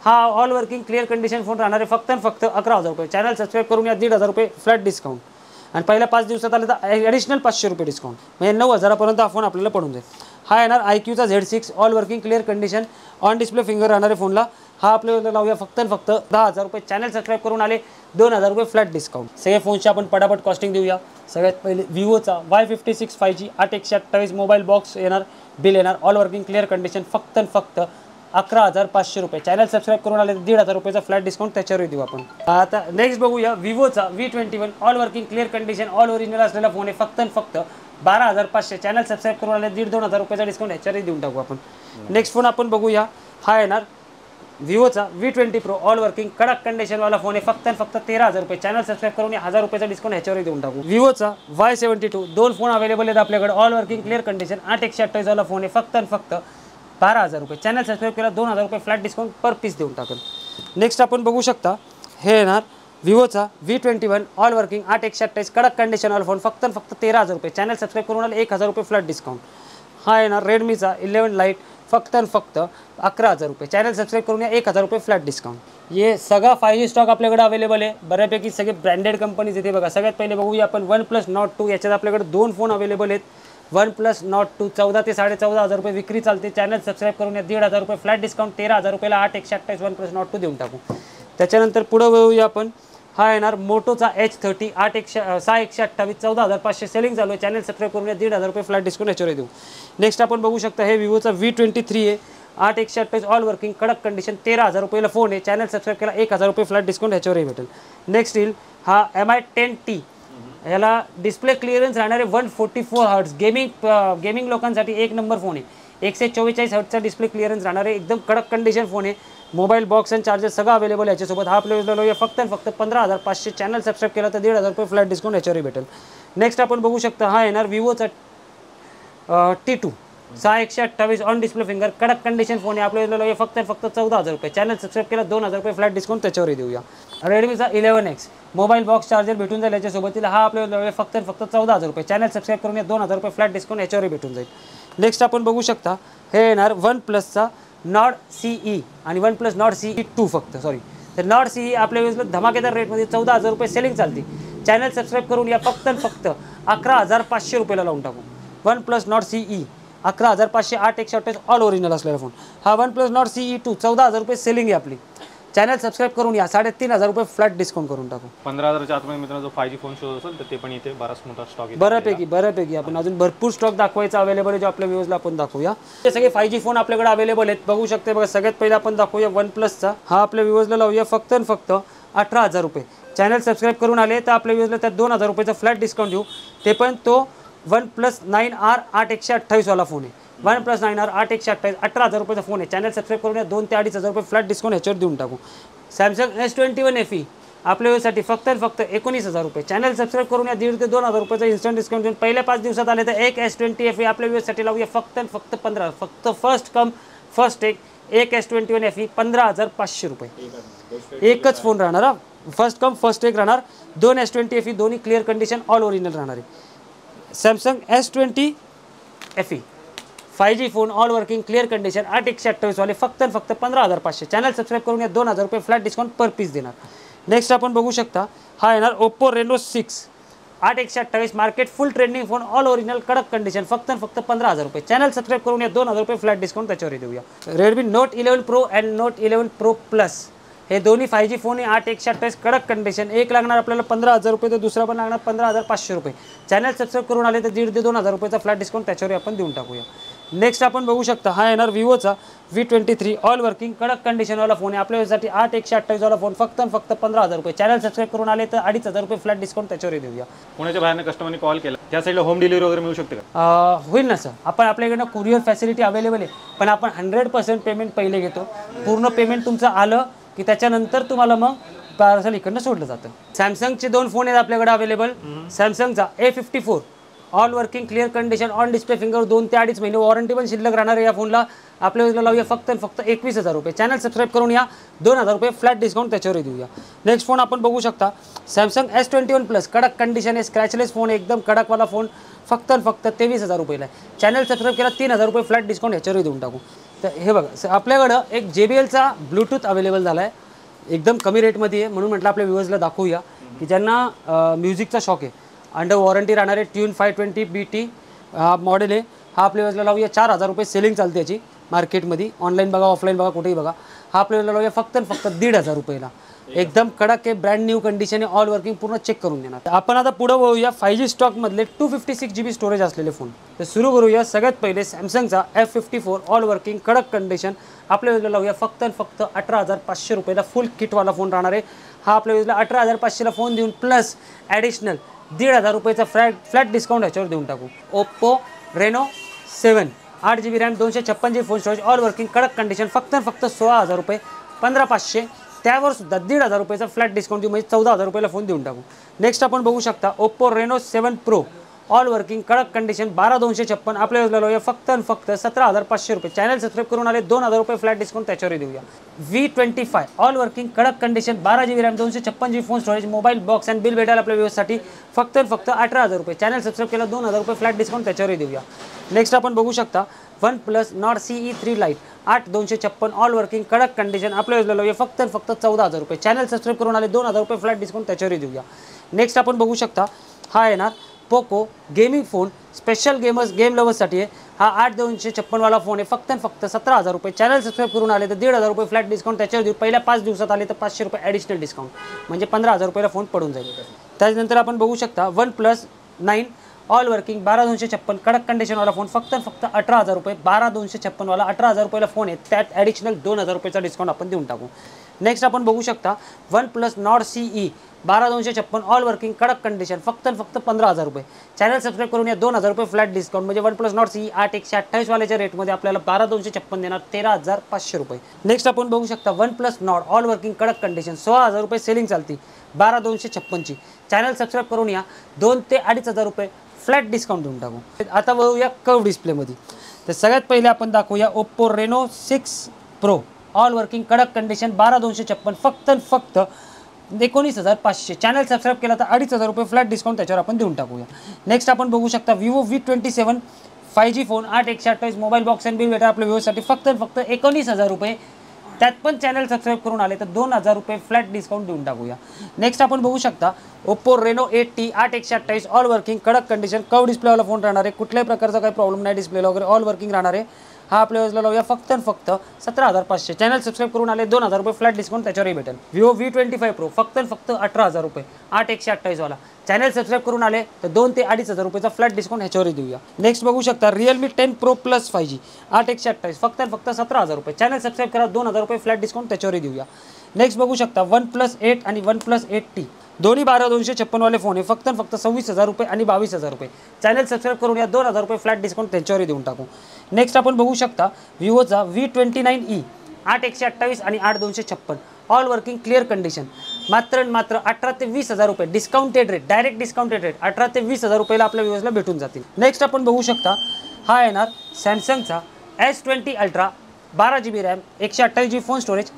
हा all working clear condition phone राहणार आहे फक्त 11,000 रुपये. चॅनल सबस्क्राईब करून या 1,500 रुपये फ्लॅट डिस्काउंट आणि पहिल्या 5 दिवसात आले तर ॲडिशनल 500 रुपये डिस्काउंट म्हणजे 9,000 पर्यंत हा फोन आपल्याला पडून जाईल. हा येणार IQचा Z6 all working clear condition on display finger राहणार आहे फोनला. हा आपल्याला लावूया फक्त 10,000 रुपये. चॅनल सबस्क्राईब करून आले 2,000 रुपये फ्लॅट डिस्काउंट. सगळ्या फोनची आपण पटापट कॉस्टिंग देऊया. सगळ्यात पहिले विवोचा Y56 5G 8/128 मोबाईल बॉक्स येणार बिल येणार ऑल वर्किंग क्लिअर कंडिशन फक्त 11,500 रुपये. चॅनल सबस्क्राईब करून आले 1,500 रुपयाचा फ्लॅट डिस्काउंट त्याच्यावर देऊ आपण. आता नेक्स्ट बघूया विवोचा V21 all working clear condition all original असलेला फोन आहे फक्त 12,500. चॅनल सबस्क्राईब करून आले 1,500 रुपयाचा डिस्काउंट ह्याच्यावरही देऊन टाकू आपण. नेक्स्ट फोन आपण बघूया हा येणार विवोचा V20 Pro ऑल वर्किंग कडक कंडिशनवाला फोन आहे फक्त 13,000 रुपये. चॅनल सबस्क्राईब करून 1,000 रुपयाचा डिस्काउंट ह्याच्यावरही देऊन टाकू. विवोचा Y72 दोन फोन अवेलेबल आहेत आपल्याकडे ऑल वर्किंग क्लिअर कंडिशन 8/128 वाला फोन आहे फक्त 12,000 रुपये. चॅनल सबस्क्राईब केला 2,000 रुपये फ्लॅट डिस्काउंट पर पीस देऊन टाकेल. नेक्स्ट आपण बघू शकता हे येणार विवोचा V21 ऑल वर्किंग 8/128 कडक कंडिशनवाला फोन फक्त 13,000 रुपये. चॅनल सबस्क्राईब करून आले 1,000 रुपये फ्लॅट डिस्काउंट. हा येणार रेडमीचा 11 लाईट फक्त 11,000 रुपये. चॅनल सबस्क्राईब करून या 1,000 रुपये फ्लॅट डिस्काउंट. ये सगळा 5G स्टॉक आपल्याकडे अवेलेबल आहे. बऱ्यापैकी सगळे ब्रँडेड कंपनीज येते बघा. सगळ्यात पहिले बघूया आपण OnePlus Nord 2 याच्यात आपल्याकडे 2 फोन अवेलेबल आहेत. OnePlus Nord 2 14,000 ते 14,500 रुपये विक्री चालते. चॅनल सबस्क्राईब करून या 1,500 रुपये फ्लॅट डिस्काउंट 13,000 रुपयाला 8/128 OnePlus Nord 2 देऊन टाकू. त्याच्यानंतर पुढं बघूया आपण हा येणार मोटोचा H30 6/128 14,500 सेलिंग चालू आहे. चॅनल सबस्क्राईब करून या 1,500 रुपये फ्लॅट डिस्काउंट याच्यावर देऊ. नेक्स्ट आपण बघू शकता हे विवोचा V23 आहे 8/128 ऑल वर्किंग कडक कंडिशन 13,000 रुपयाला फोन आहे. चॅनल सबस्क्राईब केला 1,000 रुपये फ्लॅट डिस्काउंट ह्याच्यावरही भेटेल. नेक्स्ट येईल हा MI 10T याला डिस्प्ले क्लिअरन्स राहणारे 144 हर्ट्ज गेमिंग लोकांसाठी एक नंबर फोन आहे. 144 हर्ट्जचा डिस्प्ले क्लिअरन्स राहणारे एकदम कडक कंडिशन फोन आहे. मोबाईल बॉक्स आणि चार्जर सगळं अवेलेबल याच्यासोबत. हा आपल्याला फक्त 15,500. चॅनल सबस्क्राईब केला तर 1,500 रुपये फ्लॅट डिस्काउंट याच्यावरही भेटेल. नेक्स्ट आपण बघू शकता हा येणार विवोचा T2 6/128 ऑन डिस्प्ले फिंगर कडक कंडिशन फोन आहे. आपल्याला फक्त 14,000 रुपये. चॅनल सबस्क्राईब केला 2,000 रुपये फ्लॅट डिस्काउंट त्याच्यावरही देऊया. रेडमीचा 11X मोबाईल बॉक्स चार्जर भेटून जाईल याच्यासोबत. हा आपल्याला फक्त 14,000 रुपये. चॅनल सबस्क्राईब करून 2,000 रुपये फ्लॅट डिस्काउंट याच्यावरही भेटून जाईल. नेक्स्ट आपण बघू शकता हे येणार OnePlusचा Nord CE आणि OnePlus Nord CE 2 तर Nord CE आपल्या वेळेस धमाकेदार रेटमध्ये 14,000 रुपये सेलिंग चालते. चॅनल सबस्क्राईब करून या फक्त 11,500 रुपयाला लावून टाकू. OnePlus Nord CE 11,500 8/128 all original असलेला फोन. हा OnePlus Nord CE 2 14,000 रुपये सेलिंग आहे आपली. चॅनल सबस्क्राईब करून या 3,500 रुपये फ्लॅट डिस्काउंट करून टाकू. 15,000च्या आतमध्ये मित्रांनो जो 5G फोन शोध असेल तर ते पण इथे बराच मोठा स्टॉक आहे. बऱ्यापैकी आपण अजून भरपूर स्टॉक दाखवायचा अवेलेबल आहे जो आपल्या व्ह्यूजला आपण दाखवूया. हे सगळे 5G फोन आपल्याकडे अवेलेबल आहेत बघू शकते बघा. सगळ्यात पहिले आपण दाखवूया OnePlusचा. हा आपल्या व्ह्यूजला लावूया फक्त 18,000 रुपये. चॅनल सबस्क्राईब करून आले तर आपल्या व्ह्यूजला त्यात 2,000 रुपयाचा फ्लॅट डिस्काउंट देऊ. ते पण तो OnePlus 9R 8/128 वाला फोन आहे. OnePlus 9R 8/128 18,000 रुपयाचा फोन आहे. चॅनल सबस्क्राईब करून 2,000 ते 2,500 रुपये फ्लॅट डिस्काउंट ह्याच्यावर देऊन टाकू. सॅमसंग S21 FE आपल्या वेळेसाठी फक्त 19,000 रुपये. चॅनल सबस्क्राईब करून 1,500 ते 2,000 रुपयाचा इन्स्टंट डिस्काउंट देऊन पहिल्या 5 दिवसात आले तर एक S20 FE आपल्या वेळेसाठी लावूया फक्त 15. फक्त फर्स्ट कम फर्स्ट एक S21 FE 15,500 रुपये. एकच फोन राहणार हा. फर्स्ट कम फर्स्ट एक राहणार. 2 S20 FE दोन्ही क्लिअर कंडिशन ऑल ओरिजिनल राहणार आहे. Samsung S20 FE 5G phone all working clear condition 8/128 वाले फक्त 15,500. चॅनल सबस्क्राईब करून या 2,000 रुपये फ्लॅट डिस्काउंट पर पीस देणार. नेक्स्ट आपण बघू शकता हा येणार Oppo Reno 6 8/128 मार्केट फुल ट्रेंडिंग फोन ऑल ओरिजिनल कडक कंडिशन फक्त 15,000 रुपये. चॅनल सबस्क्राईब करून या 2,000 रुपये फ्लॅट डिस्काउंट त्याच्यावर देऊया. Redmi Note 11 Pro and Note 11 Pro Plus हे दोन्ही 5G फोन आहे 8/128 कडक कंडिशन. एक लागणार आपल्याला 15,000 रुपये तर दुसरा पण लागणार 15,500 रुपये. चॅनल सबस्क्राईब करून आले तर 1,500 ते 2,000 रुपयाचा फ्लॅट डिस्काउंट त्याच्यावर आपण देऊन टाकूया. नेक्स्ट आपण बघू शकता हा येणार विवोचा V23 ऑल वर्किंग कडक कंडिशनवाला फोन आहे. आपल्यासाठी 8/128 वाला फोन फक्त 15,000 रुपये. चॅनल सबस्क्राईब करून आले तर 2,500 रुपये फ्लॅट डिस्काउंट त्याच्यावर देऊया. पुण्याच्या बाहेरनं कस्टमरने कॉल केला त्या साईडला होम डिलिव्हरी वगैरे मिळू शकते का? होईल ना सर. आपण आपल्याकडनं कुरिअर फॅसिलिटी अवेलेबल आहे पण आपण 100% पेमेंट पहिले घेतो. पूर्ण पेमेंट तुमचं आलं की त्याच्यानंतर तुम्हाला मग पार्सल इकडनं सोडलं जातं. सॅमसंगचे 2 फोन आहेत आपल्याकडे अवेलेबल. सॅमसंगचा A54 all working clear condition on display finger 2 ते 2.5 महिने वॉरंटी पण शिल्लक राहणार आहे या फोनला. आपल्या वेळेला लावूया फक्त 21,000 रुपये. चॅनल सबस्क्राईब करून या. 2,000 रुपये फ्लॅट डिस्काउंट त्याच्यावर देऊया. नेक्स्ट फोन आपण बघू शकता सॅमसंग S21 प्लस कडक कंडिशन आहे, स्क्रॅचलेस फोन, एकदम कडकवाला फोन, फक्त 23,000 रुपयाला आहे. चॅनल सबस्क्राईब केला 3,000 रुपये फ्लॅट डिस्काउंट ह्याच्यावर देऊन टाकू. तर हे बघा आपल्याकडं एक JBLचा ब्लूटूथ अवेलेबल झाला आहे, एकदम कमी रेटमध्ये आहे, म्हणून म्हटलं आपल्या व्ह्यूअर्सला दाखवूया की ज्यांना म्युझिकचा शॉक आहे. अंडर वॉरंटी राहणार आहे. ट्यून 520 BT हा मॉडेल आहे. हा आपल्या व्ह्यूअर्सला लावूया 4,000 रुपये सेलिंग चालते याची मार्केटमध्ये. ऑनलाईन बघा, ऑफलाईन बघा, कुठेही बघा. हा आपल्या व्ह्यूअर्सला लावूया फक्त 1,500 रुपयाला. एकदम कडक आहे, ब्रँड न्यू कंडिशन आहे, ऑल वर्किंग, पूर्ण चेक करून देणार. आपण आता पुढे बघूया 5G स्टॉकमधले 256 GB स्टोरेज असलेले फोन. तर सुरू करूया. सगळ्यात पहिले सॅमसंगचा F54 ऑल वर्किंग कडक कंडिशन आपल्या वेळेला लावूया फक्त 18,500 रुपयाला. फुल किटवाला फोन राहणार आहे. हा आपल्या वेळेला 18,500ला फोन देऊन प्लस ॲडिशनल 1,500 रुपयाचा फ्लॅट डिस्काउंट ह्याच्यावर देऊन टाकू. Oppo Reno 7 8 GB RAM 256 GB phone storage all working कडक कंडिशन फक्त 16,000 रुपये. 15,500 त्यावर सुद्धा 1,500 रुपयाचा फ्लॅट डिस्काउंट देऊ, म्हणजे 14,000 रुपयाला फोन देऊन टाकू. नेक्स्ट आपण बघू शकता Oppo Reno 7 pro all working कडक कंडिशन 12,256 आपल्या वेळेला लावूया फक्त 17,500 रुपये. चॅनल सबस्क्राईब करून आले 2,000 रुपये फ्लॅट डिस्काउंट त्याच्यावर देऊया. V25 ऑल वर्किंग कडक condition 12 GB RAM 256 GB phone storage mobile box and bill भेटायला आपल्या व्यवस्थेसाठी फक्त 18,000 रुपये. चॅनल सबस्क्राईब केला 2,000 रुपये फ्लॅट डिस्काउंट त्याच्यावर देऊया. नेक्स्ट आपण बघू शकता OnePlus Nord CE3 Lite 8,256 all working कडक कंडिशन आपल्या वेळेला लावूया फक्त 14,000 रुपये. चॅनल सबस्क्राईब करून आले 2,000 रुपये फ्लॅट डिस्काउंट त्याच्यावर देऊया. नेक्स्ट आपण बघू शकता हा येणार Poco gaming phone special game लवर्ससाठी आहे. हा 8,256 वाला फोन आहे. फक्त 17,000 रुपये. चॅनल सबस्क्राईब करून आले तर 1,500 रुपये फ्लॅट डिस्काउंट त्याच्यावर देऊ. पहिल्या 5 दिवसात आले तर 500 रुपये ॲडिशनल डिस्काउंट, म्हणजे 15,000 रुपयाला फोन पडून जाईल. त्याच्यानंतर आपण बघू शकता OnePlus 9 ऑल वर्किंग 12,256 कडक कंडिशनवाला फोन फक्त 18,000 रुपये. 12,256 वाला 18,000 रुपयाला फोन आहे. त्यात ॲडिशनल 2,000 रुपयाचा डिस्काउंट आपण देऊन टाकू. नेक्स्ट आपण बघू शकता OnePlus Nord CE 12,256 all working कडक कंडिशन फक्त 15,000 रुपये. चॅनल सबस्क्राईब करून या 2,000 रुपये फ्लॅट डिस्काउंट, म्हणजे OnePlus Nord CE 8,128 वाल्याच्या रेटमध्ये आपल्याला 12,256 देणार 13,500 रुपये. नेक्स्ट आपण बघू शकता OnePlus Nord ऑल वर्किंग कडक कंडिशन 16,000 रुपये सेलिंग चालती 12,256ची. चॅनल सबस्क्राईब करून या 2,000 ते 2,500 रुपये फ्लॅट डिस्काउंट देऊन टाकू. आता बघूया कर्व डिस्प्लेमध्ये. तर सगळ्यात पहिले आपण दाखवूया Oppo Reno 6 pro all working कडक कंडिशन 12,256 फक्त 19,500. चॅनल सबस्क्राईब केला तर 2,500 रुपये फ्लॅट डिस्काउंट त्याच्यावर आपण देऊन टाकूया. नेक्स्ट आपण बघू शकता Vivo V27 5G phone 8,128 mobile box and bill भेटा आपल्या व्ह्यूसाठी फक्त 19,000 रुपये. त्यात पण चॅनल सबस्क्राईब करून आले तर 2,000 रुपये फ्लॅट डिस्काउंट देऊन टाकूया. नेक्स्ट आपण बघू शकता Oppo Reno 8T 8,128 all working कडक कंडिशन कर्व डिस्प्लेवाला फोन राहणार आहे. कुठल्याही प्रकारचा काही प्रॉब्लेम नाही, डिस्प्लेला वगैरे ऑल वर्किंग राहणार आहे. हा आपल्या वेळेला लावूया फक्त 17,500. चॅनल सबस्क्राईब करून आले 2,000 रुपये फ्लॅट डिस्काउंट त्याच्यावरही भेटेल. Vivo V25 Pro फक्त 18,000 रुपये 8,128 वाला. चॅनल सबस्क्राईब करून आले तर 2,000 ते 2,500 रुपयाचा फ्लॅट डिस्काउंट ह्याच्यावरही देऊया. नेक्स्ट बघू शकता Realme 10 Pro Plus 5G 8,128 फक्त 17,000 रुपये. चॅनल सबस्क्राईब करा 2,000 रुपये फ्लॅट डिस्काउंट त्याच्यावरही देऊया. नेक्स्ट बघू शकता OnePlus 8 आणि OnePlus 8T दोन्ही 12,256 वाले फोन आहे. फक्त 26,000 रुपये आणि 22,000 रुपये. चॅनल सबस्क्राईब करून या 2,000 रुपये फ्लॅट डिस्काउंट त्यांच्यावरही देऊन टाकू. नेक्स्ट आपण बघू शकता विवोचा V29e 8,128 आणि 8,256 ऑल वर्किंग क्लिअर कंडिशन मात्र 18,000 ते 20,000 रुपये discounted rate, direct discounted rate 18,000 ते 20,000 रुपयाला आपल्या व्ह्यूअर्सला भेटून जातील. नेक्स्ट आपण बघू शकता हा येणार सॅमसंगचा S20 Ultra 12 GB RAM 128 GB phone storage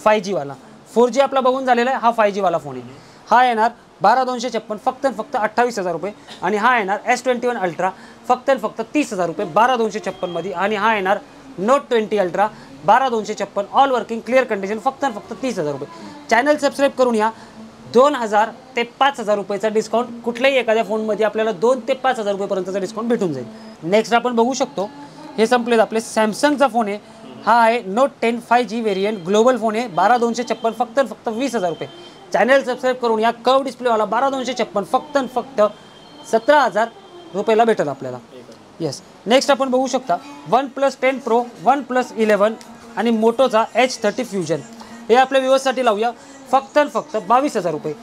5G वाला. 4G आपला बघून झालेला आहे, हा 5G वाला फोन आहे. हा येणार 12,256 फक्त 28,000 रुपये. आणि हा येणार S21 Ultra फक्त 30,000 रुपये 12,256 मध्ये. आणि हा येणार Note 20 Ultra 12,256 all working clear condition फक्त 30,000 रुपये. चॅनल सबस्क्राईब करून या 2,000 ते 5,000 रुपयाचा डिस्काउंट. कुठल्याही एखाद्या फोनमध्ये आपल्याला 2,000 ते 5,000 रुपयेपर्यंतचा डिस्काउंट भेटून जाईल. नेक्स्ट आपण बघू शकतो हे संपलेत आपले सॅमसंगचा फोन आहे. हा आहे Note 10 5G variant global phone आहे 12,256 फक्त 20,000 रुपये. चॅनल सबस्क्राईब करून या कर्व डिस्प्लेवाला 12,256 फक्त 17,000 रुपयाला भेटेल आपल्याला. येस. नेक्स्ट आपण बघू शकता OnePlus 10 Pro OnePlus 11 आणि मोटोचा H30 फ्युजन हे आपल्या व्ह्यूअर्ससाठी लावूया फक्त 22,000 रुपये.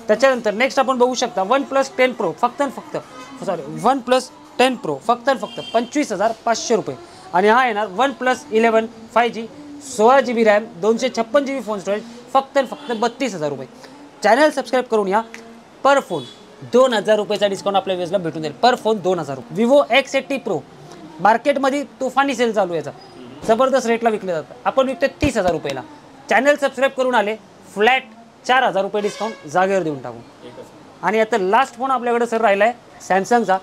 त्याच्यानंतर नेक्स्ट आपण बघू शकता OnePlus 10 Pro OnePlus 10 Pro फक्त 25,500 रुपये. आणि हा येणार OnePlus 11 5G 16 GB RAM 256 GB phone storage फक्त आणि फक्त 32,000 रुपये. चॅनल सबस्क्राईब करून या. पर फोन 2,000 रुपयाचा डिस्काउंट आपल्या व्ह्यूअर्सला भेटून जाईल. पर फोन 2,000 रुपये. विवो X80 प्रो मार्केटमध्ये तुफानी सेल चालू आहे, याचा जबरदस्त रेटला विकले जातं. आपण विकतो 30,000 रुपयाला. चॅनल सबस्क्राईब करून आले फ्लॅट 4,000 रुपये डिस्काउंट जागेवर देऊन टाकू. आणि आता लास्ट फोन आपल्याकडे सर राहिला आहे सॅमसंगचा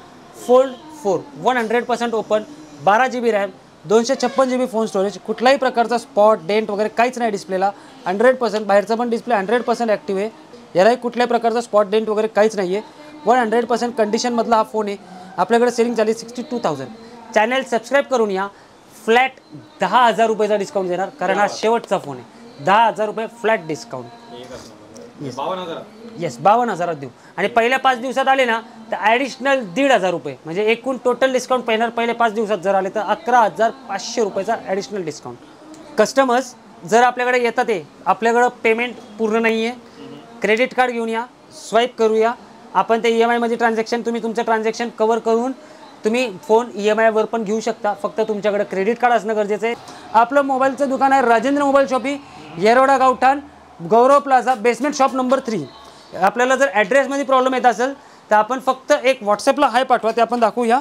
fold 4 100% open, 12 GB RAM, 256 GB phone storage. कुठलाही प्रकारचा स्पॉट डेंट वगैरे काहीच नाही डिस्प्लेला. 100% बाहेरचा पण डिस्प्ले 100% ॲक्टिव्ह आहे. यालाही कुठल्याही प्रकारचा स्पॉट डेंट वगैरे काहीच नाही आहे. 100% कंडिशनमधला हा फोन आहे. आपल्याकडे सेलिंग झाली 62,000. चॅनल सबस्क्राईब करून या. फ्लॅट 10,000 रुपयाचा डिस्काउंट देणार, कारण हा शेवटचा फोन आहे. 10,000 रुपये फ्लॅट डिस्काउंट. येस 52,000 देऊ. आणि पहिल्या 5 दिवसात आले ना तर ॲडिशनल 1,500 रुपये, म्हणजे एकूण टोटल डिस्काउंट पहिल्या 5 दिवसात जर आले तर 11,500 रुपयाचा ॲडिशनल डिस्काउंट. कस्टमर्स जर आपल्याकडे येतात ते आपल्याकडं पेमेंट पूर्ण नाही आहे, क्रेडिट कार्ड घेऊन या, स्वाईप करूया आपण. ते EMI मध्ये ट्रान्झॅक्शन तुम्ही तुमचं ट्रान्झॅक्शन कवर करून तुम्ही फोन EMI वर पण घेऊ शकता. फक्त तुमच्याकडे क्रेडिट कार्ड असणं गरजेचं आहे. आपलं मोबाईलचं दुकान आहे राजेंद्र मोबाईल शॉपी, येरोडा गावठाण, गौरव प्लाझा, बेसमेंट शॉप नंबर 3. आपल्याला जर ॲड्रेसमध्ये प्रॉब्लेम येत असेल तर आपण फक्त एक व्हॉट्सअपला हाय पाठवा, ते आपण दाखवूया.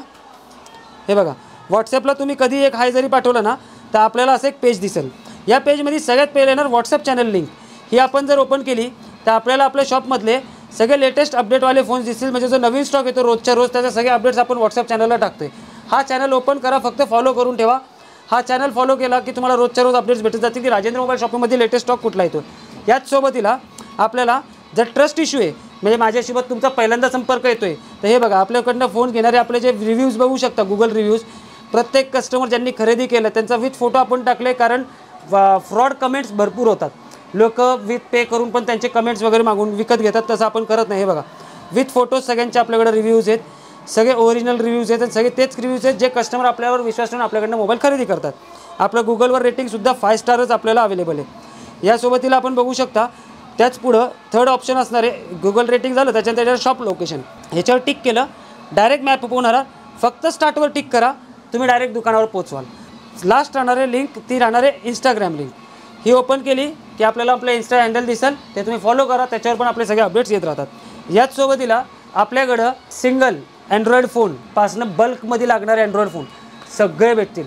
हे बघा, व्हॉट्सअपला तुम्ही कधी एक हाय जरी पाठवलं ना तर आपल्याला असं एक पेज दिसेल. या पेजमध्ये सगळ्यात पहिले येणार व्हॉट्सअप चॅनल लिंक. ही आपण जर ओपन केली तर आपल्याला आपल्या शॉपमधले सगळे लेटेस्ट अपडेटवाले फोन्स दिसतील. म्हणजे जो नवीन स्टॉक येतो रोजच्या रोज त्याचे सगळे अपडेट्स आपण व्हॉट्सअप चॅनलला टाकतोय. हा चॅनल ओपन करा, फक्त फॉलो करून ठेवा. हा चॅनल फॉलो केला की तुम्हाला रोजच्या रोज अपडेट्स भेटत जातील की राजेंद्र मोबाईल शॉपमध्ये लेटेस्ट स्टॉक कुठला येतो. याच सोबतीला आपल्याला जर ट्रस्ट इश्यू आहे, म्हणजे माझ्यासोबत तुमचा पहिल्यांदा संपर्क येतोय, तर हे बघा आपल्याकडनं फोन घेणारे आपले जे रिव्ह्यूज बघू शकता, गुगल रिव्ह्यूज. प्रत्येक कस्टमर ज्यांनी खरेदी केलं त्यांचा विथ फोटो आपण टाकले, कारण फ्रॉड कमेंट्स भरपूर होतात. लोक विथ पे करून पण त्यांचे कमेंट्स वगैरे मागून विकत घेतात, तसं आपण करत नाही. हे बघा विथ फोटोज सगळ्यांचे आपल्याकडे रिव्ह्यूज आहेत, सगळे ओरिजिनल रिव्ह्यूज आहेत आणि सगळे तेच रिव्ह्यूज आहेत जे कस्टमर आपल्यावर विश्वास ठेवून आपल्याकडनं मोबाईल खरेदी करतात. आपलं गुगलवर रेटिंगसुद्धा 5 स्टारच आपल्याला अवेलेबल आहे. यासोबतीला आपण बघू शकता त्याच पुढं थर्ड ऑप्शन असणार आहे. गुगल रेटिंग झालं त्याच्यानंतर त्याच्यावर शॉप लोकेशन, ह्याच्यावर टिक केलं डायरेक्ट मॅप ओपन होणार. फक्त स्टार्टवर टिक करा, तुम्ही डायरेक्ट दुकानावर पोचवाल. लास्ट राहणारे लिंक ती राहणारे इंस्टाग्राम लिंक. ही ओपन केली की आपल्याला आपलं इन्स्टा हँडल दिसेल, ते तुम्ही फॉलो करा, त्याच्यावर पण आपले सगळे अपडेट्स येत राहतात. याच सोबतीला आपल्याकडं सिंगल अँड्रॉईड फोनपासनं बल्कमध्ये लागणारे अँड्रॉईड फोन सगळे भेटतील.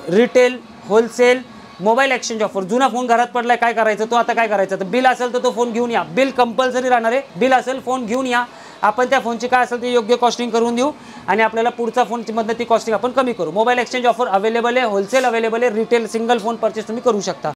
Retail, wholesale, mobile exchange offer. जुना फोन घरात पडलाय, काय करायचं, तो आता काय करायचं, तर बिल असेल तर तो फोन घेऊन या. बिल कंपल्सरी राहणार आहे. बिल असेल फोन घेऊन या, आपण त्या फोनची काय असेल ते योग्य कॉस्टिंग करून देऊ आणि आपल्याला पुढचा फोनमधनं ती कॉस्टिंग आपण कमी करू. मोबाईल एक्सचेंज ऑफर अवेलेबल आहे, होलसेल अवेलेबल आहे, रिटेल सिंगल फोन परचेस तुम्ही करू शकता.